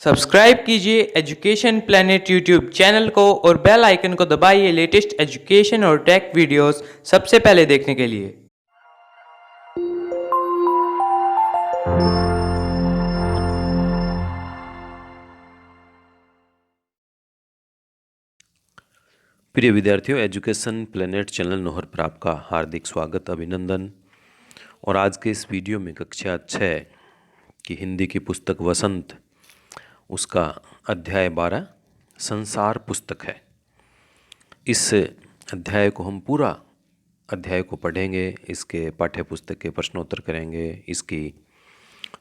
Subscribe कीजिए education planet YouTube channel को और बेल आइकन को दबाइए लेटेस्ट एजुकेशन और टेक वीडियोस सबसे पहले देखने के लिए। प्रिय विद्यार्थियों, एजुकेशन प्लेनेट चैनल नोहर पर आपका हार्दिक स्वागत, अभिनंदन। और आज के इस वीडियो में कक्षा 6 की हिंदी की पुस्तक वसंत, उसका अध्याय 12 संसार पुस्तक है। इस अध्याय को हम पूरा अध्याय को पढ़ेंगे, इसके पाठ्य पुस्तक के प्रश्नोत्तर करेंगे, इसकी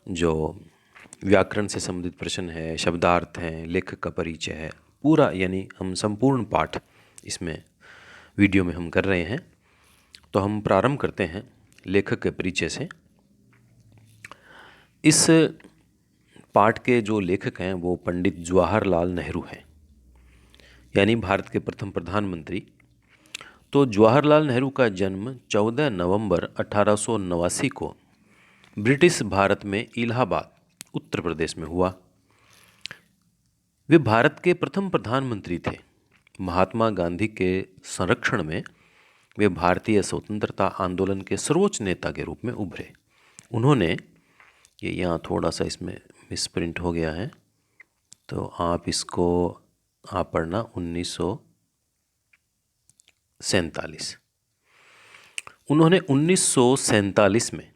जो व्याकरण से संबंधित प्रश्न है, शब्दार्थ हैं, लेखक का परिचय है, पूरा यानी हम संपूर्ण पाठ इसमें वीडियो में हम कर रहे हैं। तो हम प्रारंभ करते हैं लेखक के परिचय से। इस पाठ के जो लेखक हैं वो पंडित जवाहरलाल नेहरू हैं, यानी भारत के प्रथम प्रधानमंत्री। तो जवाहरलाल नेहरू का जन्म 14 नवंबर 1889 को ब्रिटिश भारत में इलाहाबाद, उत्तर प्रदेश में हुआ। वे भारत के प्रथम प्रधानमंत्री थे। महात्मा गांधी के संरक्षण में वे भारतीय स्वतंत्रता आंदोलन के सर्वोच्च नेता के रूप में उभरे। उन्होंने, ये यहाँ थोड़ा सा इसमें मिसप्रिंट हो गया है, तो आप इसको आप पढ़ना 1947। उन्होंने 1947 में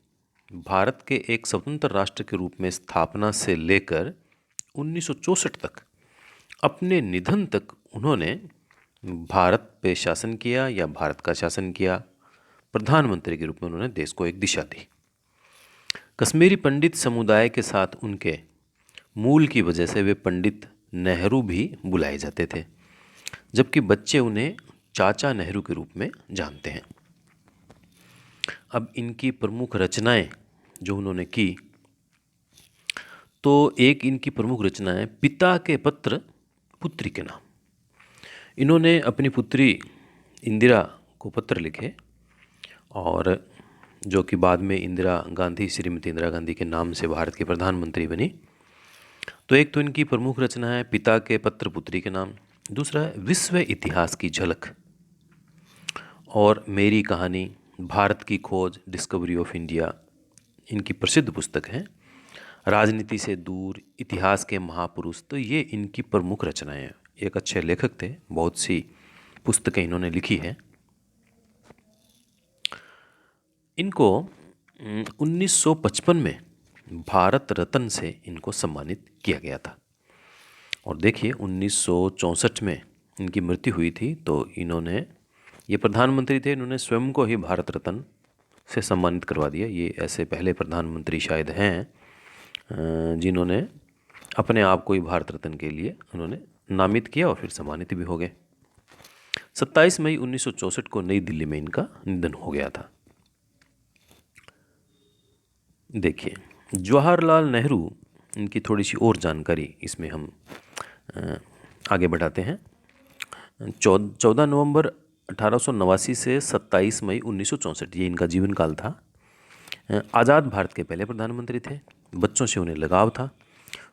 भारत के एक स्वतंत्र राष्ट्र के रूप में स्थापना से लेकर 1964 तक, अपने निधन तक उन्होंने भारत पे शासन किया या भारत का शासन किया। प्रधानमंत्री के रूप में उन्होंने देश को एक दिशा दी। कश्मीरी पंडित समुदाय के साथ उनके मूल की वजह से वे पंडित नेहरू भी बुलाए जाते थे, जबकि बच्चे उन्हें चाचा नेहरू के रूप में जानते हैं। अब इनकी प्रमुख रचनाएं जो उन्होंने की, तो एक इनकी प्रमुख रचना है पिता के पत्र पुत्री के नाम। इन्होंने अपनी पुत्री इंदिरा को पत्र लिखे, और जो कि बाद में इंदिरा गांधी, श्रीमती इंदिरा गांधी के नाम से भारत की प्रधानमंत्री बनी। तो एक तो इनकी प्रमुख रचना है पिता के पत्र पुत्री के नाम, दूसरा है विश्व इतिहास की झलक और मेरी कहानी, भारत की खोज, डिस्कवरी ऑफ इंडिया इनकी प्रसिद्ध पुस्तक है। राजनीति से दूर, इतिहास के महापुरुष, तो ये इनकी प्रमुख रचनाएं हैं। एक अच्छे लेखक थे, बहुत सी पुस्तकें इन्होंने लिखी हैं। इनको 1955 में भारत रत्न से इनको सम्मानित किया गया था। और देखिए 1964 में इनकी मृत्यु हुई थी, तो इन्होंने, ये प्रधानमंत्री थे, इन्होंने स्वयं को ही भारत रत्न से सम्मानित करवा दिया। ये ऐसे पहले प्रधानमंत्री शायद हैं जिन्होंने अपने आप को ही भारत रत्न के लिए उन्होंने नामित किया और फिर सम्मानित भी हो गए। 27 मई 1964 को नई दिल्ली में इनका निधन हो गया था। देखिए जवाहरलाल नेहरू, इनकी थोड़ी सी और जानकारी इसमें हम आगे बढ़ाते हैं। 14 नवंबर 1889 से 27 मई 1964 ये इनका जीवन काल था। आज़ाद भारत के पहले प्रधानमंत्री थे। बच्चों से उन्हें लगाव था।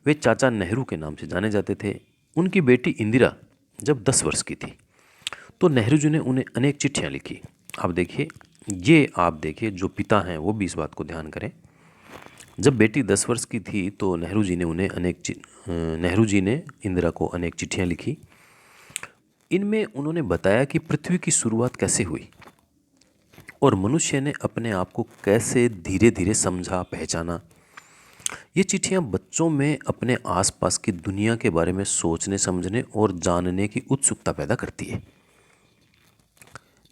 वे चाचा नेहरू के नाम से जाने जाते थे। उनकी बेटी इंदिरा जब 10 वर्ष की थी तो नेहरू जी ने उन्हें अनेक चिट्ठियाँ लिखी। आप देखिए जो पिता हैं वो भी इस बात को ध्यान करें। जब बेटी 10 वर्ष की थी तो नेहरू जी ने इंदिरा को अनेक चिट्ठियाँ लिखी। इनमें उन्होंने बताया कि पृथ्वी की शुरुआत कैसे हुई और मनुष्य ने अपने आप को कैसे धीरे धीरे समझा, पहचाना। ये चिट्ठियाँ बच्चों में अपने आसपास की दुनिया के बारे में सोचने, समझने और जानने की उत्सुकता पैदा करती है।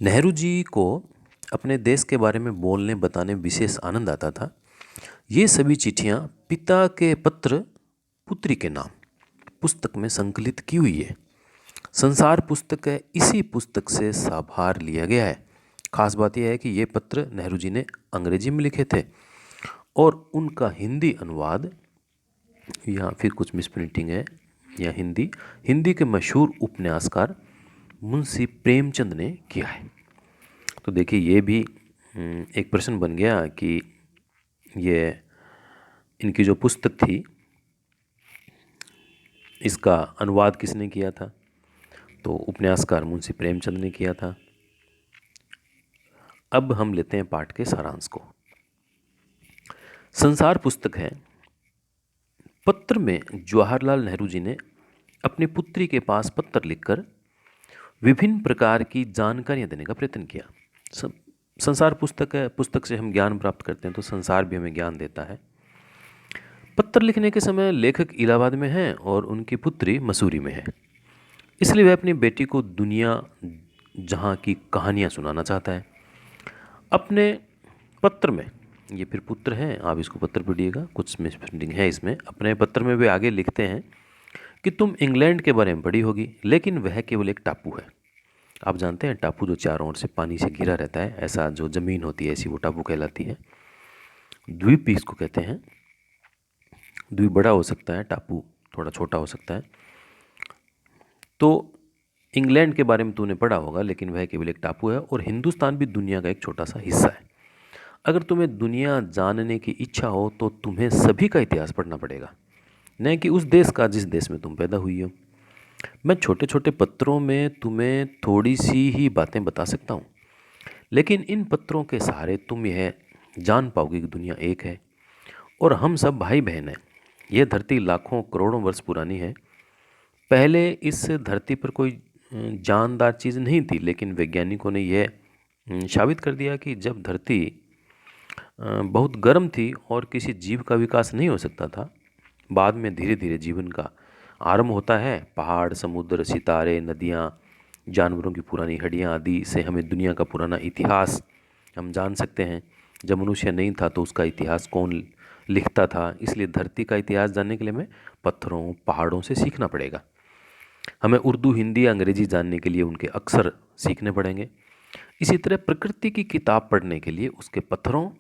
नेहरू जी को अपने देश के बारे में बोलने, बताने विशेष आनंद आता था। ये सभी चिट्ठियाँ पिता के पत्र पुत्री के नाम पुस्तक में संकलित की हुई है। संसार पुस्तक है, इसी पुस्तक से साभार लिया गया है। खास बात यह है कि ये पत्र नेहरू जी ने अंग्रेजी में लिखे थे और उनका हिंदी अनुवाद, यहाँ फिर कुछ मिसप्रिंटिंग है, या हिंदी के मशहूर उपन्यासकार मुंशी प्रेमचंद ने किया है। तो देखिए ये भी एक प्रश्न बन गया कि ये इनकी जो पुस्तक थी इसका अनुवाद किसने किया था? तो उपन्यासकार मुंशी प्रेमचंद ने किया था। अब हम लेते हैं पाठ के सारांश को। संसार पुस्तक है। पत्र में जवाहरलाल नेहरू जी ने अपनी पुत्री के पास पत्र लिखकर विभिन्न प्रकार की जानकारियां देने का प्रयत्न किया। संसार पुस्तक है, पुस्तक से हम ज्ञान प्राप्त करते हैं, तो संसार भी हमें ज्ञान देता है। पत्र लिखने के समय लेखक इलाहाबाद में हैं और उनकी पुत्री मसूरी में है, इसलिए वह अपनी बेटी को दुनिया जहाँ की कहानियाँ सुनाना चाहता है। अपने पत्र में, ये फिर पुत्र हैं, आप इसको पत्र पढ़िएगा, कुछ मिसप्रिंटिंग है इसमें। अपने पत्र में वे आगे लिखते हैं कि तुम इंग्लैंड के बारे में पढ़ी होगी, लेकिन वह केवल एक टापू है। आप जानते हैं टापू जो चारों ओर से पानी से घिरा रहता है, ऐसा जो ज़मीन होती है ऐसी वो टापू कहलाती है। द्वीप भी इसको कहते हैं। द्वीप बड़ा हो सकता है, टापू थोड़ा छोटा हो सकता है। तो इंग्लैंड के बारे में तूने पढ़ा होगा, लेकिन वह केवल एक टापू है और हिंदुस्तान भी दुनिया का एक छोटा सा हिस्सा है। अगर तुम्हें दुनिया जानने की इच्छा हो तो तुम्हें सभी का इतिहास पढ़ना पड़ेगा, न कि उस देश का जिस देश में तुम पैदा हुई हो। मैं छोटे छोटे पत्रों में तुम्हें थोड़ी सी ही बातें बता सकता हूँ, लेकिन इन पत्रों के सहारे तुम यह जान पाओगे कि दुनिया एक है और हम सब भाई बहन हैं। यह धरती लाखों करोड़ों वर्ष पुरानी है। पहले इस धरती पर कोई जानदार चीज़ नहीं थी, लेकिन वैज्ञानिकों ने यह साबित कर दिया कि जब धरती बहुत गर्म थी और किसी जीव का विकास नहीं हो सकता था, बाद में धीरे धीरे जीवन का आरंभ होता है। पहाड़, समुद्र, सितारे, नदियाँ, जानवरों की पुरानी हड्डियाँ आदि से हमें दुनिया का पुराना इतिहास हम जान सकते हैं। जब मनुष्य नहीं था तो उसका इतिहास कौन लिखता था? इसलिए धरती का इतिहास जानने के लिए हमें पत्थरों, पहाड़ों से सीखना पड़ेगा। हमें उर्दू, हिंदी, अंग्रेजी जानने के लिए उनके अक्षर सीखने पड़ेंगे। इसी तरह प्रकृति की किताब पढ़ने के लिए उसके पत्थरों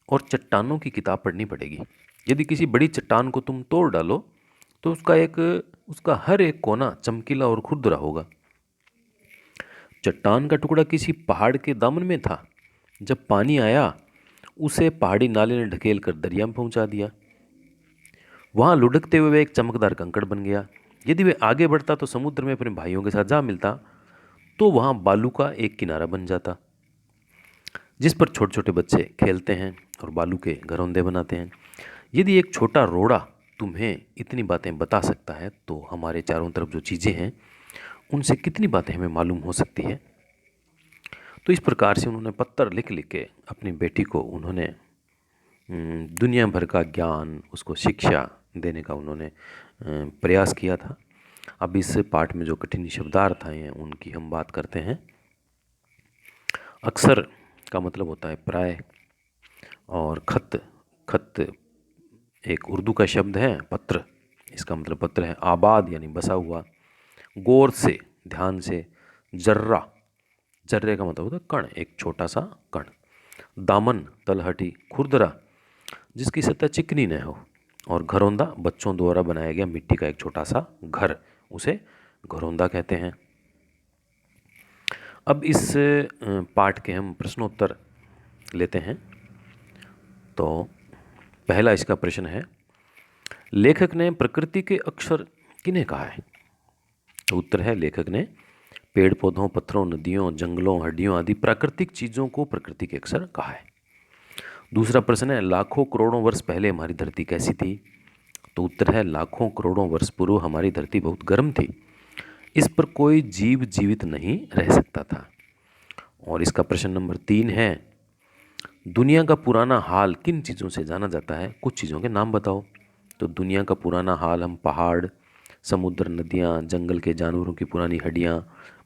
और चट्टानों की किताब पढ़नी पड़ेगी। यदि किसी बड़ी चट्टान को तुम तोड़ डालो तो उसका हर एक कोना चमकीला और खुरदरा होगा। चट्टान का टुकड़ा किसी पहाड़ के दामन में था। जब पानी आया उसे पहाड़ी नाले ने ढकेल कर दरिया में पहुंचा दिया। वहाँ लुढ़कते हुए एक चमकदार कंकड़ बन गया। यदि वे आगे बढ़ता तो समुद्र में अपने भाइयों के साथ जा मिलता, तो वहाँ बालू का एक किनारा बन जाता जिस पर छोटे छोटे बच्चे खेलते हैं और बालू के घरौंदे बनाते हैं। यदि एक छोटा रोड़ा तुम्हें इतनी बातें बता सकता है, तो हमारे चारों तरफ जो चीज़ें हैं उनसे कितनी बातें हमें मालूम हो सकती है। तो इस प्रकार से उन्होंने पत्र लिख लिख के अपनी बेटी को उन्होंने दुनिया भर का ज्ञान, उसको शिक्षा देने का उन्होंने प्रयास किया था। अब इस पाठ में जो कठिन शब्दार्थ आए हैं उनकी हम बात करते हैं। अक्सर का मतलब होता है प्राय, और खत, खत एक उर्दू का शब्द है। पत्र, इसका मतलब पत्र है आबाद यानी बसा हुआ। गौर से, ध्यान से। जर्रा, जर्रे का मतलब होता है कण, एक छोटा सा कण। दामन, तलहटी, खुरदरा जिसकी सतह चिकनी न हो। और घरौंदा, बच्चों द्वारा बनाया गया मिट्टी का एक छोटा सा घर, उसे घरौंदा कहते हैं। अब इस पाठ के हम प्रश्नोत्तर लेते हैं। तो पहला इसका प्रश्न है, लेखक ने प्रकृति के अक्षर किन्हें कहा है? तो उत्तर है, लेखक ने पेड़ पौधों, पत्थरों, नदियों, जंगलों, हड्डियों आदि प्राकृतिक चीज़ों को प्रकृति के अक्षर कहा है। दूसरा प्रश्न है, लाखों करोड़ों वर्ष पहले हमारी धरती कैसी थी? तो उत्तर है, लाखों करोड़ों वर्ष पूर्व हमारी धरती बहुत गर्म थी। इस पर कोई जीव जीवित नहीं रह सकता था। और इसका प्रश्न नंबर 3 है, दुनिया का पुराना हाल किन चीज़ों से जाना जाता है? कुछ चीज़ों के नाम बताओ। तो दुनिया का पुराना हाल हम पहाड़, समुद्र, नदियाँ, जंगल के जानवरों की पुरानी हड्डियाँ,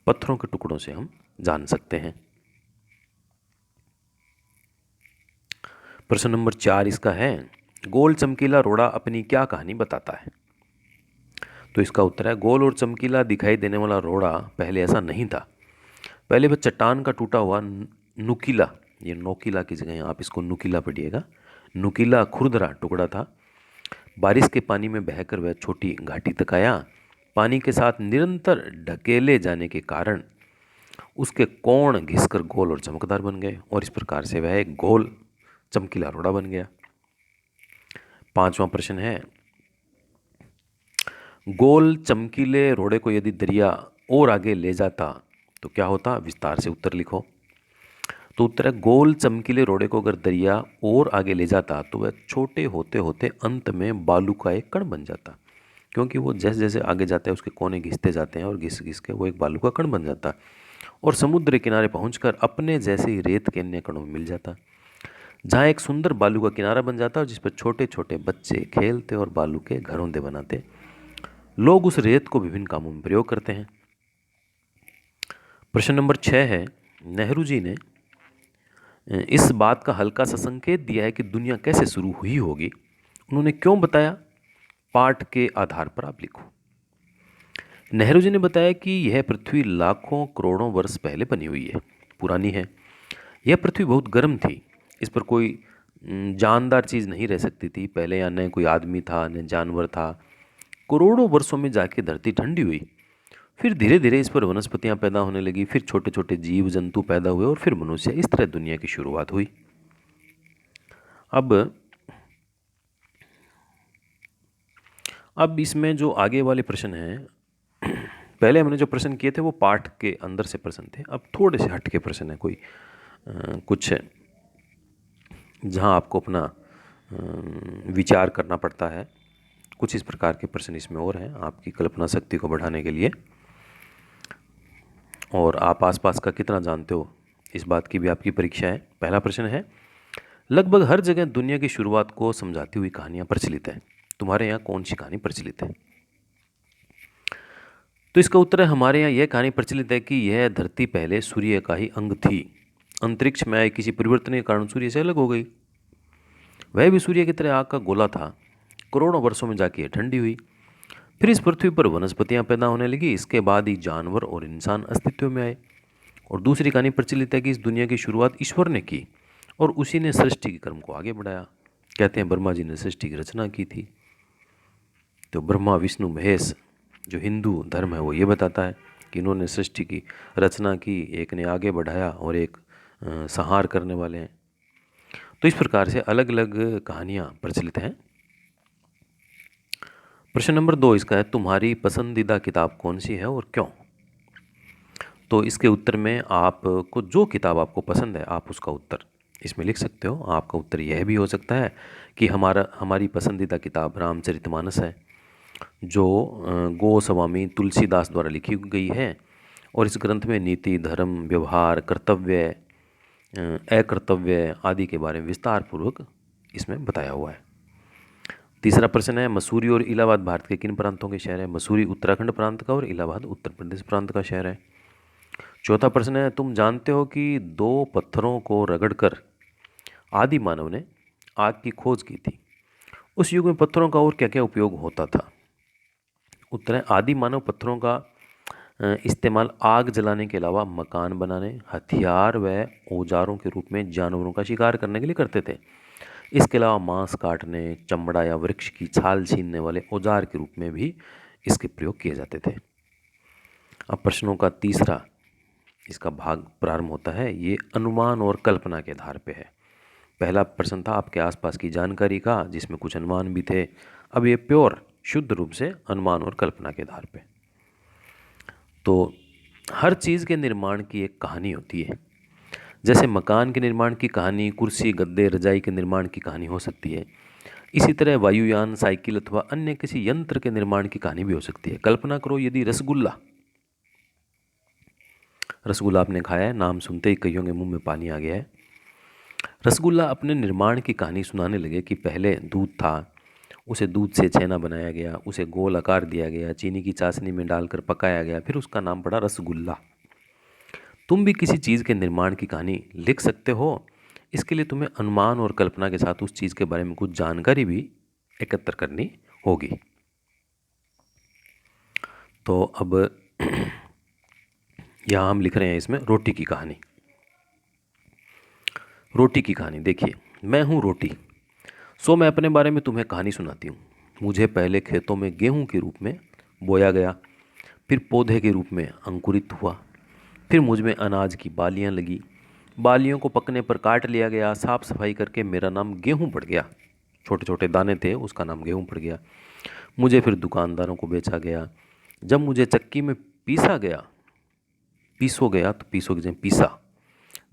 पत्थरों के टुकड़ों से हम जान सकते हैं। प्रश्न नंबर 4 इसका है, गोल चमकीला रोड़ा अपनी क्या कहानी बताता है? तो इसका उत्तर है, गोल और चमकीला दिखाई देने वाला रोड़ा पहले ऐसा नहीं था। पहले वह चट्टान का टूटा हुआ नुकीला, ये नोकीला की जगह आप इसको नुकीला पढ़िएगा, नुकीला खुरदरा टुकड़ा था। बारिश के पानी में बहकर वह छोटी घाटी तक आया। पानी के साथ निरंतर ढकेले जाने के कारण उसके कोण घिसकर गोल और चमकदार बन गए और इस प्रकार से वह एक गोल चमकीला रोड़ा बन गया। 5वां प्रश्न है, गोल चमकीले रोड़े को यदि दरिया और आगे ले जाता तो क्या होता? विस्तार से उत्तर लिखो। तो उत्तर है, गोल चमकीले रोड़े को अगर दरिया और आगे ले जाता तो वह छोटे होते होते अंत में बालू का एक कण बन जाता, क्योंकि वो जैसे जैसे आगे जाता है उसके कोने घिसते जाते हैं और घिस घिस के वो एक बालू का कण बन जाता और समुद्र किनारे पहुंचकर अपने जैसे ही रेत के अन्य कणों में मिल जाता, जहाँ एक सुंदर बालू का किनारा बन जाता और जिस पर छोटे छोटे बच्चे खेलते और बालू के घरौंदे बनाते। लोग उस रेत को विभिन्न कामों में प्रयोग करते हैं। प्रश्न नंबर 6 है, नेहरू जी ने इस बात का हल्का सा संकेत दिया है कि दुनिया कैसे शुरू हुई होगी, उन्होंने क्यों बताया? पाठ के आधार पर आप लिखो। नेहरू जी ने बताया कि यह पृथ्वी लाखों करोड़ों वर्ष पहले बनी हुई है, पुरानी है। यह पृथ्वी बहुत गर्म थी, इस पर कोई जानदार चीज़ नहीं रह सकती थी पहले, या न कोई आदमी था न जानवर था। करोड़ों वर्षों में जाके धरती ठंडी हुई, फिर धीरे धीरे इस पर वनस्पतियां पैदा होने लगी, फिर छोटे छोटे जीव जंतु पैदा हुए और फिर मनुष्य। इस तरह दुनिया की शुरुआत हुई। अब इसमें जो आगे वाले प्रश्न हैं, पहले हमने जो प्रश्न किए थे वो पाठ के अंदर से प्रश्न थे, अब थोड़े से हट के प्रश्न है, कोई कुछ जहाँ आपको अपना विचार करना पड़ता है। कुछ इस प्रकार के प्रश्न इसमें और हैं आपकी कल्पना शक्ति को बढ़ाने के लिए, और आप आसपास का कितना जानते हो इस बात की भी आपकी परीक्षा है। पहला प्रश्न है, लगभग हर जगह दुनिया की शुरुआत को समझाती हुई कहानियाँ प्रचलित हैं, तुम्हारे यहाँ कौन सी कहानी प्रचलित है? तो इसका उत्तर है, हमारे यहाँ यह कहानी प्रचलित है कि यह धरती पहले सूर्य का ही अंग थी, अंतरिक्ष में आए किसी परिवर्तन के कारण सूर्य से अलग हो गई। वह भी सूर्य की तरह आग का गोला था, करोड़ों वर्षों में जाके ठंडी हुई, फिर इस पृथ्वी पर वनस्पतियां पैदा होने लगी, इसके बाद ही जानवर और इंसान अस्तित्व में आए। और दूसरी कहानी प्रचलित है कि इस दुनिया की शुरुआत ईश्वर ने की और उसी ने सृष्टि के क्रम को आगे बढ़ाया। कहते हैं ब्रह्मा जी ने सृष्टि की रचना की थी। तो ब्रह्मा विष्णु महेश, जो हिंदू धर्म है वो ये बताता है कि इन्होंने सृष्टि की रचना की, एक ने आगे बढ़ाया और एक संहार करने वाले हैं। तो इस प्रकार से अलग अलग कहानियाँ प्रचलित हैं। प्रश्न नंबर 2 इसका है, तुम्हारी पसंदीदा किताब कौन सी है और क्यों? तो इसके उत्तर में आपको जो किताब आपको पसंद है आप उसका उत्तर इसमें लिख सकते हो। आपका उत्तर यह भी हो सकता है कि हमारी पसंदीदा किताब रामचरितमानस है, जो गोस्वामी तुलसीदास द्वारा लिखी गई है, और इस ग्रंथ में नीति, धर्म, व्यवहार, कर्तव्य, अकर्तव्य आदि के बारे में विस्तार पूर्वक इसमें बताया हुआ है। तीसरा प्रश्न है, मसूरी और इलाहाबाद भारत के किन प्रांतों के शहर है? मसूरी उत्तराखंड प्रांत का और इलाहाबाद उत्तर प्रदेश प्रांत का शहर है। चौथा प्रश्न है, तुम जानते हो कि 2 पत्थरों को रगड़कर आदि मानव ने आग की खोज की थी। उस युग में पत्थरों का और क्या क्या उपयोग होता था? उत्तर है, आदि मानव पत्थरों का इस्तेमाल आग जलाने के अलावा मकान बनाने, हथियार व औजारों के रूप में जानवरों का शिकार करने के लिए करते थे। इसके अलावा मांस काटने, चमड़ा या वृक्ष की छाल छीनने वाले औजार के रूप में भी इसके प्रयोग किए जाते थे। अब प्रश्नों का तीसरा इसका भाग प्रारंभ होता है, ये अनुमान और कल्पना के आधार पे है। पहला प्रश्न था आपके आसपास की जानकारी का, जिसमें कुछ अनुमान भी थे। अब ये प्योर शुद्ध रूप से अनुमान और कल्पना के आधार पे। तो हर चीज़ के निर्माण की एक कहानी होती है। जैसे मकान के निर्माण की कहानी, कुर्सी, गद्दे, रजाई के निर्माण की कहानी हो सकती है, इसी तरह वायुयान, साइकिल अथवा अन्य किसी यंत्र के निर्माण की कहानी भी हो सकती है। कल्पना करो यदि रसगुल्ला आपने खाया है, नाम सुनते ही कईयों के मुंह में पानी आ गया है। रसगुल्ला अपने निर्माण की कहानी सुनाने लगे कि पहले दूध था, उसे दूध से छेना बनाया गया, उसे गोल आकार दिया गया, चीनी की चाशनी में डालकर पकाया गया, फिर उसका नाम पड़ा रसगुल्ला। तुम भी किसी चीज़ के निर्माण की कहानी लिख सकते हो। इसके लिए तुम्हें अनुमान और कल्पना के साथ उस चीज़ के बारे में कुछ जानकारी भी एकत्र करनी होगी। तो अब यहाँ हम लिख रहे हैं इसमें रोटी की कहानी। रोटी की कहानी देखिए, मैं हूँ रोटी, सो मैं अपने बारे में तुम्हें कहानी सुनाती हूँ। मुझे पहले खेतों में गेहूँ के रूप में बोया गया, फिर पौधे के रूप में अंकुरित हुआ, फिर मुझ में अनाज की बालियाँ लगी, बालियों को पकने पर काट लिया गया, साफ सफाई करके मेरा नाम गेहूँ पड़ गया। छोटे छोटे दाने थे, उसका नाम गेहूँ पड़ गया। मुझे फिर दुकानदारों को बेचा गया। जब मुझे चक्की में पीसा गया, पीसो गया तो पीसो की जगह पीसा,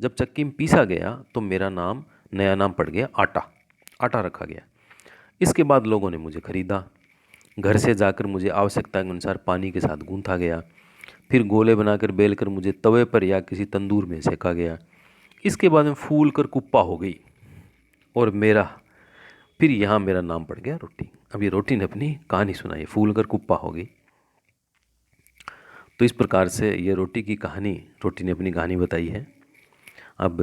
जब चक्की में पीसा गया तो मेरा नाम, नया नाम पड़ गया आटा, आटा रखा गया। इसके बाद लोगों ने मुझे ख़रीदा। घर से जाकर मुझे आवश्यकता के अनुसार पानी के साथ गूंथा गया, फिर गोले बनाकर बेलकर मुझे तवे पर या किसी तंदूर में सेका गया। इसके बाद में फूल कर कुप्पा हो गई और फिर यहाँ मेरा नाम पड़ गया रोटी। अब ये रोटी ने अपनी कहानी सुनाई, फूल कर कुप्पा हो गई। तो इस प्रकार से ये रोटी की कहानी, रोटी ने अपनी कहानी बताई है। अब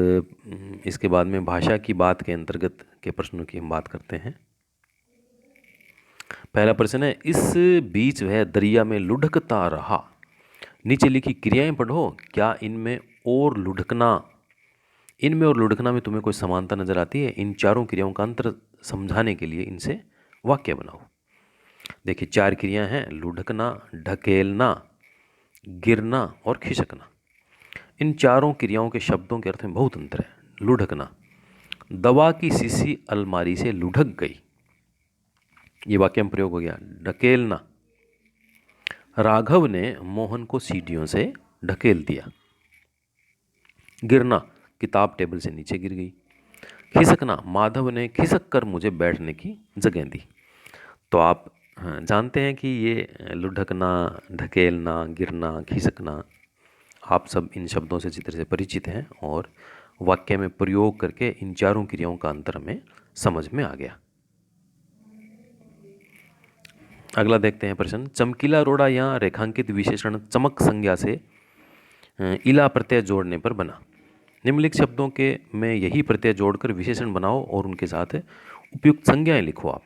इसके बाद में भाषा की बात के अंतर्गत के प्रश्नों की हम बात करते हैं। पहला प्रश्न है, इस बीच वह दरिया में लुढ़कता रहा। नीचे लिखी क्रियाएं पढ़ो, क्या इनमें और लुढ़कना में तुम्हें कोई समानता नजर आती है? इन चारों क्रियाओं का अंतर समझाने के लिए इनसे वाक्य बनाओ। देखिए 4 क्रियाएं हैं, लुढ़कना, ढकेलना, गिरना और खिसकना। इन चारों क्रियाओं के शब्दों के अर्थ में बहुत अंतर है। लुढ़कना, दवा की शीशी अलमारी से लुढ़क गई, ये वाक्य में प्रयोग हो गया। ढकेलना, राघव ने मोहन को सीढ़ियों से ढकेल दिया। गिरना, किताब टेबल से नीचे गिर गई। खिसकना, माधव ने खिसक कर मुझे बैठने की जगह दी। तो आप जानते हैं कि ये लुढ़कना, ढकेलना, गिरना, खिसकना, आप सब इन शब्दों से चित्र से परिचित हैं और वाक्य में प्रयोग करके इन चारों क्रियाओं का अंतर हमें समझ में आ गया। अगला देखते हैं प्रश्न, चमकीला रोड़ा यहाँ रेखांकित विशेषण चमक संज्ञा से इला प्रत्यय जोड़ने पर बना। निम्नलिखित शब्दों के में यही प्रत्यय जोड़कर विशेषण बनाओ और उनके साथ उपयुक्त संज्ञाएं लिखो। आप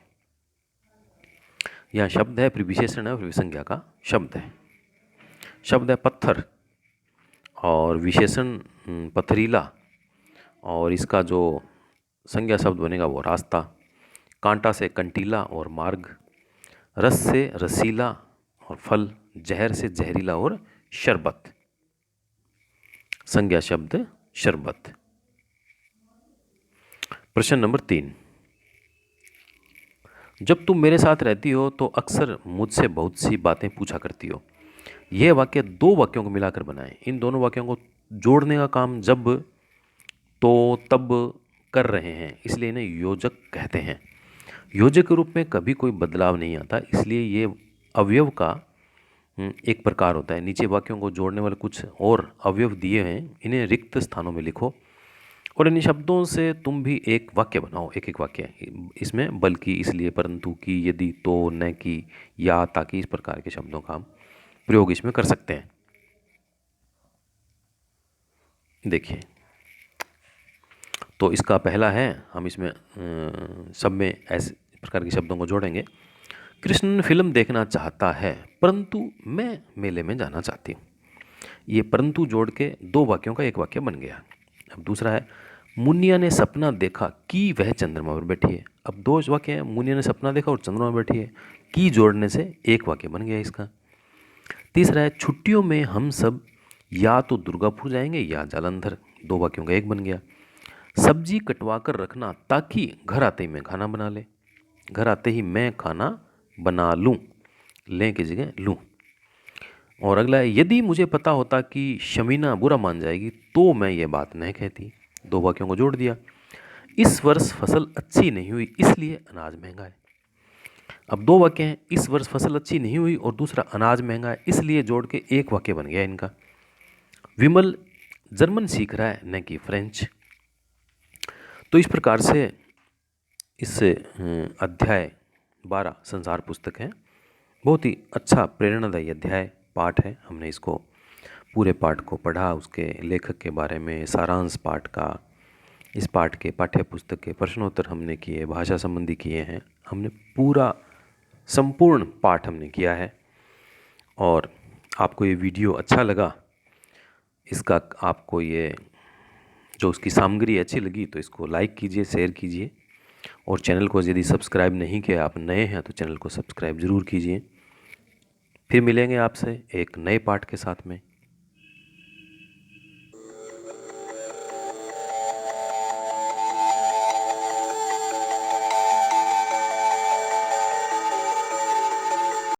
यहाँ शब्द है, फिर विशेषण है, फिर संज्ञा का शब्द है। शब्द है पत्थर और विशेषण पथरीला, और इसका जो संज्ञा शब्द बनेगा वो रास्ता। कांटा से कंटीला और मार्ग, रस से रसीला और फल, जहर से जहरीला और शरबत। संज्ञा शब्द शरबत। प्रश्न नंबर 3, जब तुम मेरे साथ रहती हो तो अक्सर मुझसे बहुत सी बातें पूछा करती हो। यह वाक्य 2 वाक्यों को मिलाकर बनाएं। इन दोनों वाक्यों को जोड़ने का काम जब, तो, तब कर रहे हैं, इसलिए इन्हें योजक कहते हैं। योजक के रूप में कभी कोई बदलाव नहीं आता, इसलिए ये अवयव का एक प्रकार होता है। नीचे वाक्यों को जोड़ने वाले कुछ और अवयव दिए हैं, इन्हें रिक्त स्थानों में लिखो और इन शब्दों से तुम भी एक वाक्य बनाओ। एक एक वाक्य इसमें बल्कि, इसलिए, परंतु, की, यदि, तो, न, की, या, ताकि, इस प्रकार के शब्दों का हम प्रयोग इसमें कर सकते हैं। देखिए, तो इसका पहला है, हम इसमें सब में ऐसे प्रकार के शब्दों को जोड़ेंगे। कृष्ण फिल्म देखना चाहता है परंतु मैं मेले में जाना चाहती हूँ। ये परंतु जोड़ के 2 वाक्यों का एक वाक्य बन गया। अब दूसरा है, मुनिया ने सपना देखा कि वह चंद्रमा पर बैठी है। अब 2 वाक्य हैं, मुनिया ने सपना देखा और चंद्रमा पर बैठी है, की जोड़ने से एक वाक्य बन गया इसका। तीसरा है, छुट्टियों में हम सब या तो दुर्गापुर जाएंगे या जालंधर, 2 वाक्यों का एक बन गया। सब्जी कटवा कर रखना ताकि घर आते ही मैं खाना बना ले, घर आते ही मैं खाना बना लूँ, लें की जगह लूँ। और अगला है, यदि मुझे पता होता कि शमीना बुरा मान जाएगी तो मैं ये बात नहीं कहती, 2 वाक्यों को जोड़ दिया। इस वर्ष फसल अच्छी नहीं हुई इसलिए अनाज महंगा है। अब 2 वाक्य हैं, इस वर्ष फसल अच्छी नहीं हुई और दूसरा अनाज महंगा है, इसलिए जोड़ के एक वाक्य बन गया इनका। विमल जर्मन सीख रहा है न कि फ्रेंच। तो इस प्रकार से इस अध्याय 12 संसार पुस्तक है, बहुत ही अच्छा प्रेरणादायी अध्याय पाठ है। हमने इसको पूरे पाठ को पढ़ा, उसके लेखक के बारे में सारांश पाठ का, इस पाठ के पाठ्य पुस्तक के प्रश्नोत्तर हमने किए, भाषा संबंधी किए हैं, हमने पूरा संपूर्ण पाठ हमने किया है। और आपको ये वीडियो अच्छा लगा, इसका आपको ये जो उसकी सामग्री अच्छी लगी तो इसको लाइक कीजिए, शेयर कीजिए और चैनल को यदि सब्सक्राइब नहीं किया, आप नए हैं तो चैनल को सब्सक्राइब ज़रूर कीजिए। फिर मिलेंगे आपसे एक नए पाठ के साथ में।